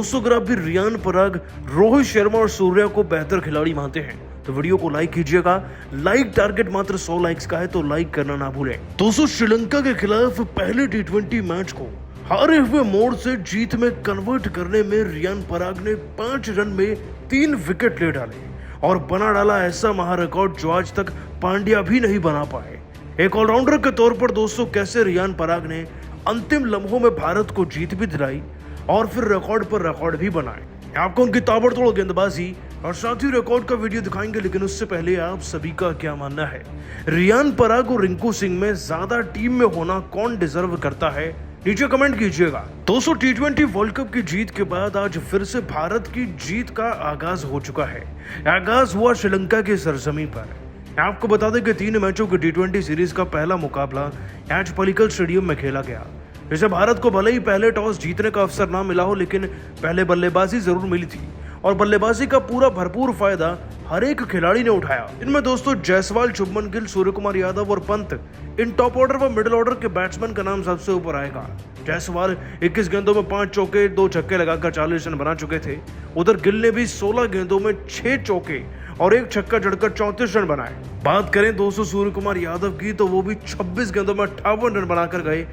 दोस्तों अगर आप भी रियान पराग, रोहित शर्मा और सूर्या को बेहतर खिलाड़ी मानते हैं तो वीडियो को लाइक कीजिएगा। लाइक टारगेट मात्र 100 लाइक्स का है तो लाइक करना ना भूलें। दोस्तों श्रीलंका के खिलाफ पहले टी20 मैच को हारे हुए मोड़ से जीत में कन्वर्ट करने में रियान पराग ने 5 रन में 3 विकेट ले डाले और बना डाला ऐसा महा रिकॉर्ड जो आज तक पांड्या भी नहीं बना पाए। एक ऑलराउंडर के तौर पर दोस्तों कैसे रियान पराग ने अंतिम लम्हों में भारत को जीत भी दिलाई और फिर रिकॉर्ड पर रिकॉर्ड भी बनाए। आपको उनकी ताबड़तोड़ गेंदबाजी और साथ ही रिकॉर्ड का वीडियो दिखाएंगे, लेकिन उससे पहले आप सभी का क्या मानना है, रियान पराग और रिंकू सिंह में ज्यादा टीम में होना कौन डिजर्व करता है, नीचे कमेंट कीजिएगा। दोस्तों टी20 वर्ल्ड कप की जीत के बाद आज फिर से भारत की जीत का आगाज हो चुका है। आगाज हुआ श्रीलंका की सरजमी पर। आपको बता दें कि 3 मैचों की टी20 सीरीज का पहला मुकाबला आज पलिकल स्टेडियम में खेला गया। इसे भारत को भले ही पहले टॉस जीतने का अवसर ना मिला हो, लेकिन पहले बल्लेबाजी जरूर मिली थी और बल्लेबाजी का पूरा भरपूर फायदा हर एक खिलाड़ी ने उठाया। इनमें दोस्तों जायसवाल, शुभमन गिल, सूर्यकुमार यादव और पंत, इन टॉप ऑर्डर व मिडिल ऑर्डर के बैट्समैन का नाम सबसे ऊपर आएगा। जायसवाल 21 गेंदों में 5 चौके 2 छक्के लगाकर 40 रन बना चुके थे। उधर गिल ने भी 16 गेंदों में 6 चौके और 1 छक्का जड़कर 34 रन बनाए। बात करें दोस्तों सूर्यकुमार यादव की तो वो भी 26 गेंदों में 58 रन बनाकर गए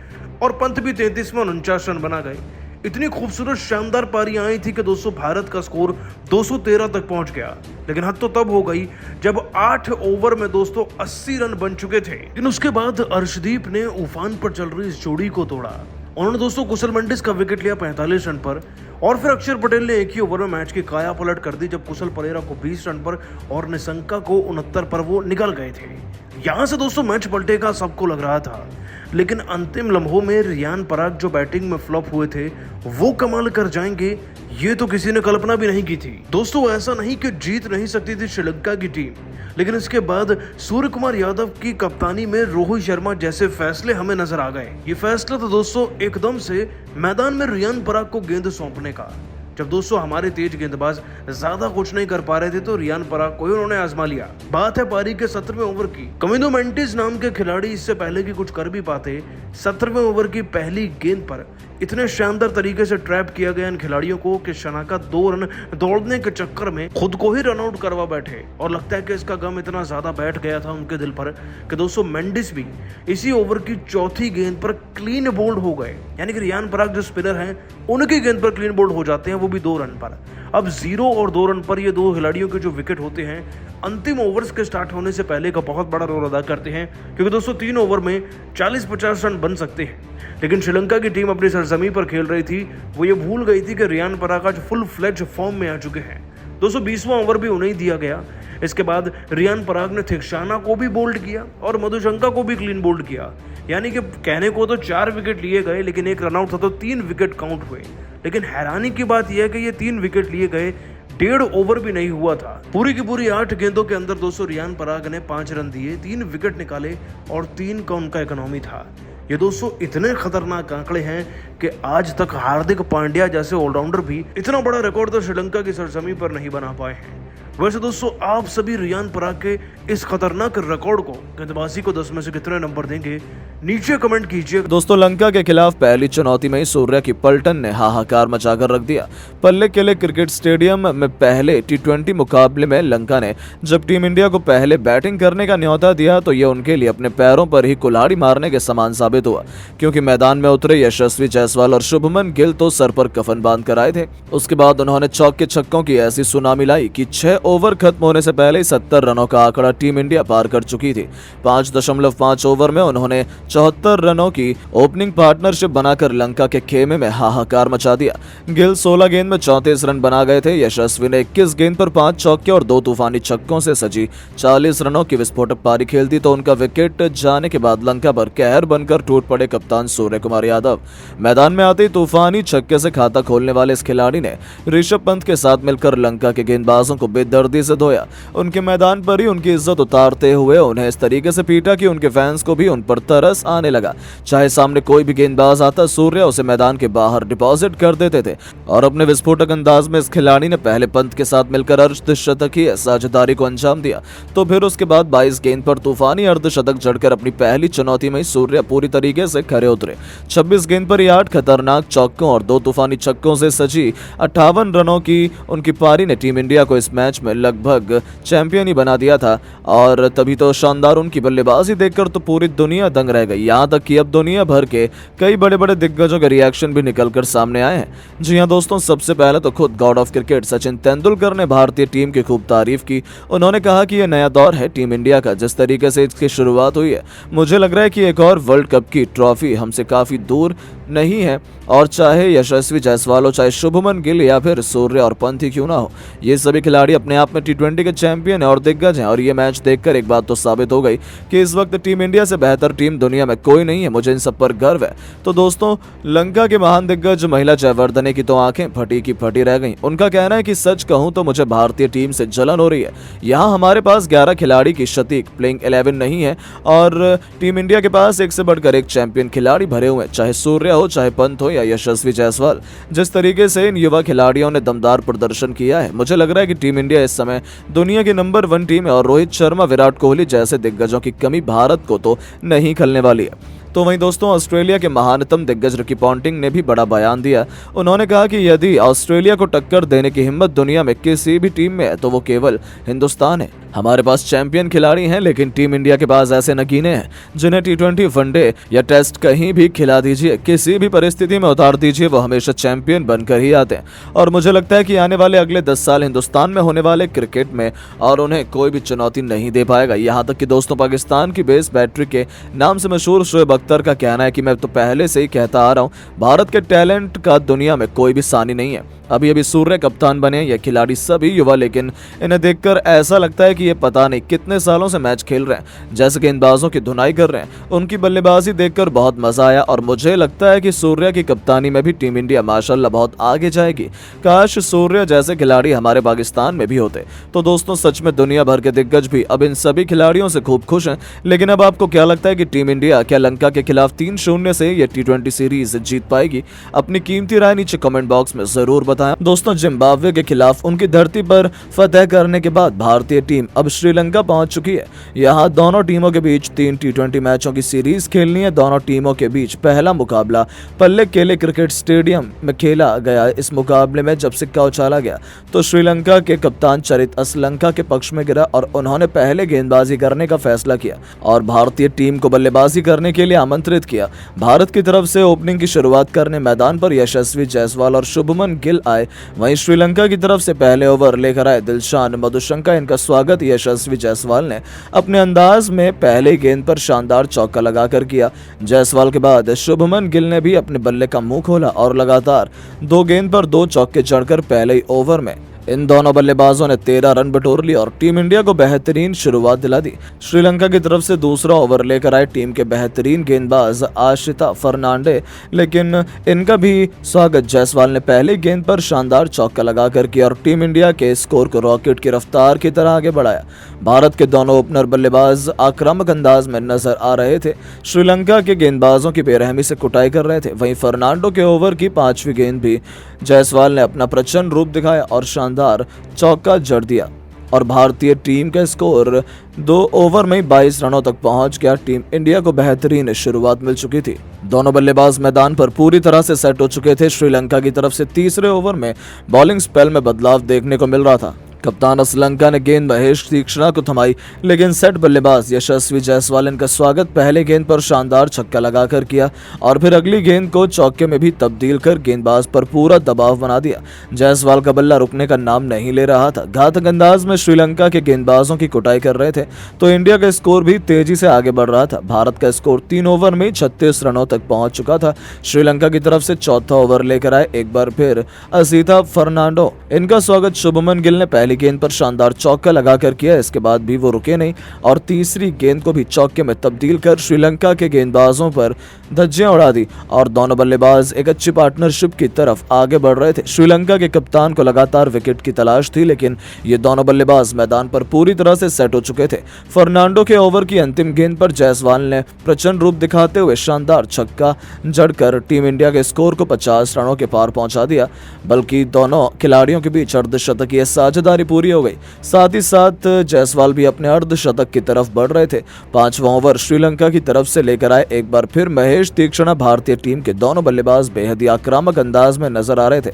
और पंत भी 33 में 49 रन बना गए। इतनी खूबसूरत शानदार पारियां आई थी कि दोस्तों भारत का स्कोर 213 तक पहुंच गया, लेकिन हद तो तब हो गई जब 8 ओवर में दोस्तों 80 रन बन चुके थे। लेकिन उसके बाद अर्शदीप ने उफान पर चल रही इस जोड़ी को तोड़ा। उन्होंने दोस्तों कुशल मेंडिस का विकेट लिया 45 रन पर और फिर अक्षर पटेल ने एक ही ओवर में मैच की काया पलट कर दी जब कुशल परेरा को 20 रन पर और निशंका को 69 पर वो निकल गए थे। यहां से दोस्तों मैच पलटेगा सबको लग रहा था, लेकिन अंतिम लम्हों में रियान पराग जो बैटिंग में फ्लॉप हुए थे वो कमाल कर जाएंगे ये तो किसी ने कल्पना भी नहीं की थी। दोस्तों ऐसा नहीं कि जीत नहीं सकती थी श्रीलंका की टीम, लेकिन इसके बाद सूर्यकुमार यादव की कप्तानी में रोहित शर्मा जैसे फैसले हमें नजर आ गए। ये फैसला तो दोस्तों एकदम से मैदान में रियान पराग को गेंद सौंपने का। जब दोस्तों हमारे तेज गेंदबाज ज्यादा कुछ नहीं कर पा रहे थे तो रियान पराग को ही उन्होंने आजमा लिया। बात है पारी के 17वें ओवर की। कमिंदो मेंडिस नाम के खिलाड़ी इससे पहले कि कुछ कर भी पाते 17वें ओवर की पहली गेंद पर इतने शानदार तरीके से ट्रैप किया गया इन खिलाड़ियों को कि शनाका 2 रन दौड़ने के चक्कर में खुद को ही रन आउट करवा बैठे और लगता है कि इसका गम इतना ज्यादा बैठ गया था उनके दिल पर कि दोस्तों मेंडिस भी इसी ओवर की चौथी गेंद पर क्लीन बोल्ड हो गए। यानी कि रियान पराग जो स्पिनर हैं उनकी गेंद पर क्लीन बोल्ड हो जाते हैं, वो भी 2 रन पर। अब 0 और 2 रन पर ये 2 खिलाड़ियों के जो विकेट होते हैं अंतिम ओवर्स के स्टार्ट होने से पहले का बहुत बड़ा रोल अदा करते हैं, क्योंकि दोस्तों 3 ओवर में 40-50 रन बन सकते हैं। लेकिन श्रीलंका की टीम अपनी सरजमी पर खेल रही थी, वो ये भूल गई थी कि रियान पराग आज फुल फ्लेज फॉर्म में आ चुके हैं। दोस्तों 20वां ओवर भी उन्हें दिया गया। इसके बाद रियान पराग ने थिक्शाना को भी बोल्ड किया और मधुशंका को भी क्लीन बोल्ड किया। यानी कि कहने को तो 4 विकेट लिए गए, लेकिन एक रनआउट था तो 3 विकेट काउंट हुए। लेकिन हैरानी की बात यह है कि ये 3 विकेट लिए गए 1.5 ओवर भी नहीं हुआ था। पूरी की पूरी 8 गेंदों के अंदर दोस्तों रियान पराग ने 5 रन दिए, 3 विकेट निकाले और 3 का उनका इकोनॉमी था। ये दोस्तों इतने खतरनाक आंकड़े हैं कि आज तक हार्दिक पांड्या जैसे ऑलराउंडर भी इतना बड़ा रिकॉर्ड तो श्रीलंका की सरजमी पर नहीं बना पाए हैं। वैसे दोस्तों आप सभी रियान पराग के इस खतरनाक रिकॉर्ड को, गेंदबाजी को 10 में से कितने नंबर देंगे, नीचे कमेंट कीजिए। दोस्तों लंका के खिलाफ पहली चुनौती में ही सूर्या की पलटन ने हाहाकार मचाकर रख दिया। पल्ले किले क्रिकेट स्टेडियम में पहले टी20 मुकाबले में लंका ने जब टीम इंडिया को पहले बैटिंग करने का न्योता दिया तो ये उनके लिए अपने पैरों पर ही कुल्हाड़ी मारने के समान साबित हुआ, क्योंकि मैदान में उतरे यशस्वी जायसवाल और शुभमन गिल तो सर पर कफन बांध कर आए थे। उसके बाद उन्होंने चौके छक्कों की ऐसी सुनामी लाई कि 6 ओवर खत्म होने से पहले ही 70 रनों का आंकड़ा टीम इंडिया पार कर चुकी थी। 5.5 ओवर में उन्होंने 74 रनों की ओपनिंग पार्टनरशिप बनाकर लंका के खेमे में हाहाकार मचा दिया। गिल 16 गेंद में 34 रन बना गए थे। यशस्वी ने 21 गेंद पर 5 चौके और 2 तूफानी छक्कों से सजी 40 रनों की विस्फोटक पारी खेल दी तो उनका विकेट जाने के बाद लंका पर कहर बनकर टूट पड़े कप्तान सूर्यकुमार यादव। मैदान में आते ही तूफानी छक्के से खाता खोलने वाले इस खिलाड़ी ने ऋषभ पंत के साथ मिलकर लंका के गेंदबाजों को बेदर्द हमदर्दी से धोया। उनके मैदान पर ही उनकी इज्जत उतारते हुए उन्हें इस तरीके से पीटा कि उनके फैंस को भी उन पर तरस आने लगा। चाहे सामने कोई भी गेंदबाज आता, सूर्या उसे मैदान के बाहर डिपॉजिट कर देते थे और अपने विस्फोटक अंदाज में इस खिलाड़ी ने पहले पंत के साथ मिलकर अर्धशतकीय साझेदारी को अंजाम दिया, तो फिर उसके बाद 22 गेंद पर तूफानी अर्धशतक जड़कर अपनी पहली चुनौती में सूर्या पूरी तरीके से खरे उतरे। 26 गेंद पर 8 खतरनाक चौकों और 2 तूफानी छक्कों से सजी 58 रनों की उनकी पारी ने टीम इंडिया को इस मैच में लगभग चैंपियन ही बना दिया था। और तभी तो शानदार उनकी बल्लेबाजी देखकर तो पूरी दुनिया दंग रह गई। यहाँ तक कि अब दुनिया भर के कई बड़े बड़े दिग्गजों के रिएक्शन भी निकलकर सामने आए हैं। जी हाँ दोस्तों, सबसे पहले तो खुद God of cricket Sachin Tendulkar ने भारतीय टीम की खूब तारीफ की। उन्होंने कहा कि यह नया दौर है टीम इंडिया का, जिस तरीके से इसकी शुरुआत हुई है मुझे लग रहा है कि एक और वर्ल्ड कप की ट्रॉफी हमसे काफी दूर नहीं है। और चाहे यशस्वी जायसवाल हो, चाहे शुभमन गिल या फिर सूर्या और पंत ही क्यों ना हो, ये सभी खिलाड़ी अपने आप में टी20 के चैंपियन है और दिग्गज हैं। और ये मैच देखकर एक बात तो साबित हो गई कि इस वक्त टीम इंडिया से बेहतर टीम दुनिया में कोई नहीं है। मुझे इन सब पर गर्व है। तो दोस्तों, लंका के महान दिग्गज महिला जयवर्धने की तो आंखें फटी की फटी रह गईं। उनका कहना है कि सच कहूं तो मुझे भारतीय टीम से जलन हो रही है। यहाँ हमारे पास 11 खिलाड़ी की शतीक प्लेइंग 11 नहीं है और टीम इंडिया के पास एक से बढ़कर एक चैंपियन खिलाड़ी भरे हुए हैं, चाहे सूर्या हो, चाहे पंत हो या यशस्वी जायसवाल। जिस तरीके से इन युवा खिलाड़ियों ने दमदार प्रदर्शन किया है, मुझे लग रहा है कि टीम इंडिया इस समय दुनिया की नंबर 1 टीम है और रोहित शर्मा, विराट कोहली जैसे दिग्गजों की कमी भारत को तो नहीं खलने वाली है। तो वहीं दोस्तों, ऑस्ट्रेलिया के महानतम दिग्गज रिकी पॉन्टिंग ने भी बड़ा बयान दिया। उन्होंने कहा कि यदि ऑस्ट्रेलिया को टक्कर देने की हिम्मत दुनिया में किसी भी टीम में है तो वो केवल हिंदुस्तान है। हमारे पास चैंपियन खिलाड़ी हैं, लेकिन टीम इंडिया के पास ऐसे नगीने हैं जिन्हें टी20, वनडे या टेस्ट कहीं भी खिला दीजिए, किसी भी परिस्थिति में उतार दीजिए, वो हमेशा चैंपियन बनकर ही आते हैं। और मुझे लगता है कि आने वाले अगले 10 साल हिंदुस्तान में होने वाले क्रिकेट में और उन्हें कोई भी चुनौती नहीं दे पाएगा। यहाँ तक कि दोस्तों, पाकिस्तान की बेस बैटरी के नाम से मशहूर शोएब अख्तर का कहना है कि मैं तो पहले से ही कहता आ रहा हूँ, भारत के टैलेंट का दुनिया में कोई भी सानी नहीं है। अभी सूर्य कप्तान बने, ये खिलाड़ी सभी युवा, लेकिन इन्हें देखकर ऐसा लगता है कि ये पता नहीं कितने सालों से मैच खेल रहे हैं, जैसे गेंदबाजों की धुनाई कर रहे हैं। उनकी बल्लेबाजी देखकर बहुत मजा आया और मुझे लगता है कि सूर्या की कप्तानी में भी टीम इंडिया माशाल्लाह बहुत आगे जाएगी। काश सूर्या जैसे खिलाड़ी हमारे पाकिस्तान में भी होते। तो दोस्तों, सच में दुनिया भर के दिग्गज भी अब इन सभी खिलाड़ियों से खूब खुश हैं। लेकिन अब आपको क्या लगता है कि टीम इंडिया क्या लंका के खिलाफ 3-0 से ये टी20 सीरीज जीत पाएगी? अपनी कीमती राय नीचे कमेंट बॉक्स में जरूर बताएं। दोस्तों, जिम्बाब्वे के खिलाफ उनकी धरती पर फतह करने के बाद भारतीय टीम अब श्रीलंका पहुंच चुकी है। यहाँ दोनों टीमों के बीच 3 टी20 मैचों की सीरीज खेलनी है। दोनों टीमों के बीच पहला मुकाबला पल्ले केले क्रिकेट स्टेडियम में खेला गया। इस मुकाबले में जब सिक्का उछाला गया तो श्रीलंका के कप्तान चरित असलंका के पक्ष में गिरा और उन्होंने पहले गेंदबाजी करने का फैसला किया और भारतीय टीम को बल्लेबाजी करने के लिए आमंत्रित किया। भारत की तरफ से ओपनिंग की शुरुआत करने मैदान पर यशस्वी जायसवाल और शुभमन गिल आए। वहीं श्रीलंका की तरफ से पहले ओवर लेकर आए दिलशान मधुशंका। इनका स्वागत यशस्वी जायसवाल ने अपने अंदाज में पहले गेंद पर शानदार चौका लगाकर किया। जायसवाल के बाद शुभमन गिल ने भी अपने बल्ले का मुंह खोला और लगातार 2 गेंद पर 2 चौके जड़कर पहले ही ओवर में इन दोनों बल्लेबाजों ने 13 रन बटोर लिए और टीम इंडिया को बेहतरीन शुरुआत दिला दी। श्रीलंका की तरफ से दूसरा ओवर लेकर आए टीम के बेहतरीन गेंदबाज आशिता फर्नांडे, लेकिन इनका भी स्वागत जायसवाल ने पहले गेंद पर शानदार चौका लगाकर किया और टीम इंडिया के स्कोर को रॉकेट की रफ्तार की तरह आगे बढ़ाया। भारत के दोनों ओपनर बल्लेबाज आक्रामक अंदाज में नजर आ रहे थे, श्रीलंका के गेंदबाजों की बेरहमी से कुटाई कर रहे थे। वहीं फर्नांडो के ओवर की 5वीं गेंद भी जायसवाल ने अपना प्रचंड रूप दिखाया और शानदार चौका जड़ दिया और भारतीय टीम का स्कोर 2 ओवर में 22 रनों तक पहुंच गया। टीम इंडिया को बेहतरीन शुरुआत मिल चुकी थी। दोनों बल्लेबाज मैदान पर पूरी तरह से सेट हो चुके थे। श्रीलंका की तरफ से तीसरे ओवर में बॉलिंग स्पेल में बदलाव देखने को मिल रहा था। कप्तान असलंका ने गेंद महेश तीक्ष्णा को थमाई, लेकिन सेट बल्लेबाज यशस्वी जायसवाल का स्वागत पहले गेंद पर शानदार छक्का लगाकर किया और फिर अगली गेंद को चौके में भी तब्दील कर गेंदबाज पर पूरा दबाव बना दिया। जायसवाल का बल्ला रुकने का नाम नहीं ले रहा था। घातक अंदाज में श्रीलंका के गेंदबाजों की कुटाई कर रहे थे तो इंडिया का स्कोर भी तेजी से आगे बढ़ रहा था। भारत का स्कोर 3 ओवर में 36 रनों तक पहुंच चुका था। श्रीलंका की तरफ से चौथा ओवर लेकर आए एक बार फिर असीता फर्नांडो। इनका स्वागत शुभमन गिल ने पहले पहली गेंद पर शानदार चौका लगाकर किया। इसके बाद भी वो रुके नहीं और तीसरी गेंद को भी चौके में तब्दील कर श्रीलंका के गेंदबाजों पर धज्जियां उड़ा दी और दोनों बल्लेबाज एक अच्छी पार्टनरशिप की तरफ आगे बढ़ रहे थे। श्रीलंका के कप्तान को लगातार विकेट की तलाश थी, लेकिन ये दोनों बल्लेबाज मैदान पर पूरी तरह से सेट हो चुके थे। फर्नांडो के ओवर की अंतिम गेंद पर जायसवाल ने प्रचंड रूप दिखाते हुए शानदार छक्का जड़कर टीम इंडिया के स्कोर को 50 रनों के पार पहुंचा दिया। बल्कि दोनों खिलाड़ियों के बीच अर्धशतकीय साझेदारी पूरी हो गई। साथ ही साथ जायसवाल भी अपने अर्धशतक की तरफ बढ़ रहे थे। 5वां ओवर श्रीलंका की तरफ से लेकर आए एक बार फिर महेश तीक्ष्णा। भारतीय टीम के दोनों बल्लेबाज बेहद ही आक्रामक अंदाज में नजर आ रहे थे।